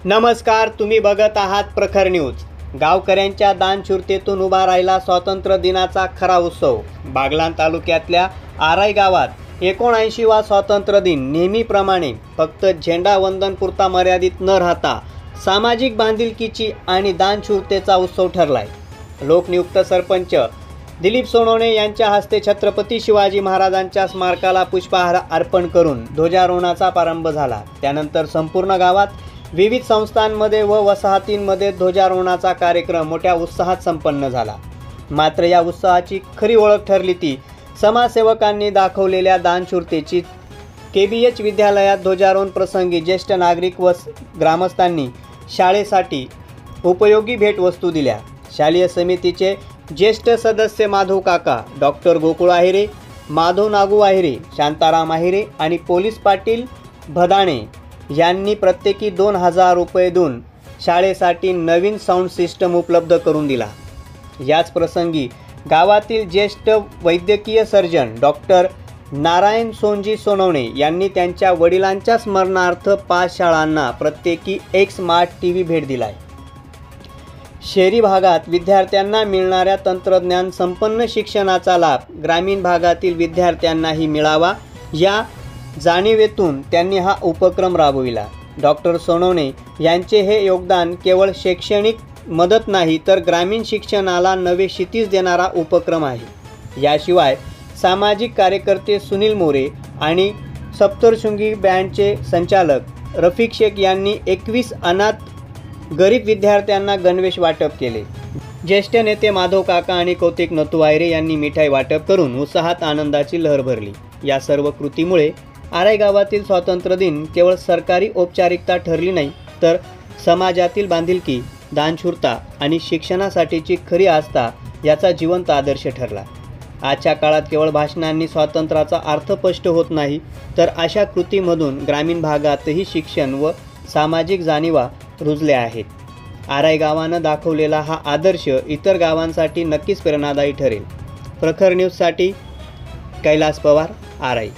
नमस्कार, तुम्ही बघत आहात प्रखर न्यूज। गावकऱ्यांच्या दानशूरतेतून उभा राहिला स्वातंत्र्य दिनाचा खरा उत्सव। बागलाण तालुक्यातल्या आराई गावात 79वा स्वातंत्र्य दिन नेहमीप्रमाणे फक्त झेंडा वंदनपुरता मर्यादित न राहता सामाजिक बांधिलकीची आणि दानशूरतेचा उत्सव ठरलाय। लोकनियुक्त सरपंच दिलीप सोनवणे यांच्या हस्ते छत्रपती शिवाजी महाराजांच्या स्मारकाला पुष्पहार अर्पण करून ध्वजारोहणाचा प्रारंभ झाला। त्यानंतर संपूर्ण गावात विविध संस्थांमध्ये व वसाहतींमध्ये ध्वजारोहणाचा कार्यक्रम मोठ्या उत्साहात संपन्न झाला। मात्र या उत्साहाची खरी ओळख ठरली ती समाजसेवकांनी दाखवलेल्या दानशूरतेची। KBH विद्यालयात ध्वजारोहण प्रसंगी ज्येष्ठ नागरिक व ग्रामस्थांनी शाळेसाठी उपयोगी भेटवस्तू दिल्या। शालेय समितीचे ज्येष्ठ सदस्य माधव काका, डॉक्टर गोकुळ आहिरे, माधव नागू आहिरे, शांताराम आहिरे आणि पोलीस पाटील भदाणे यांनी प्रत्येकी 2000 रुपये देऊन शाळेसाठी नवीन साऊंड सिस्टम उपलब्ध करून दिला। याच प्रसंगी गावातील ज्येष्ठ वैद्यकीय सर्जन डॉक्टर नारायण सोनजी सोनवणे यांनी त्यांच्या वडिलांच्या स्मरणार्थ 5 शाळांना प्रत्येकी एक स्मार्ट TV भेट दिलाय। शहरी भागात विद्यार्थ्यांना मिळणाऱ्या तंत्रज्ञान संपन्न शिक्षणाचा लाभ ग्रामीण भागातील विद्यार्थ्यांनाही मिळावा या जाणीवेतून त्यांनी हा उपक्रम राबविला। डॉक्टर सोनवणे यांचे हे योगदान केवळ शैक्षणिक मदत नाही तर ग्रामीण शिक्षणाला नवे क्षितिज देणारा उपक्रम आहे। याशिवाय सामाजिक कार्यकर्ते सुनील मोरे आणि सप्तशृंगी बँडचे संचालक रफिक शेख यांनी 21 अनाथ गरीब विद्यार्थ्यांना गणवेश वाटप केले। ज्येष्ठ नेते माधव काका आणि कौतिक नथू आहिरे यांनी मिठाई वाटप करून उत्साहात आनंदाची लहर भरली। या सर्व कृतीमुळे आराई गावातील स्वातंत्र्य दिन केवळ सरकारी औपचारिकता ठरली नाही तर समाजातील बांधिलकी, दानशूरता आणि शिक्षणासाठीची खरी आस्था याचा जिवंत आदर्श ठरला। आजच्या काळात केवळ भाषणांनी स्वातंत्र्याचा अर्थ स्पष्ट होत नाही तर अशा कृतीमधून ग्रामीण भागातही शिक्षण व सामाजिक जाणीवा रुजल्या आहेत। आराई गावानं दाखवलेला हा आदर्श इतर गावांसाठी नक्कीच प्रेरणादायी ठरेल। प्रखर न्यूजसाठी कैलास पवार, आराई।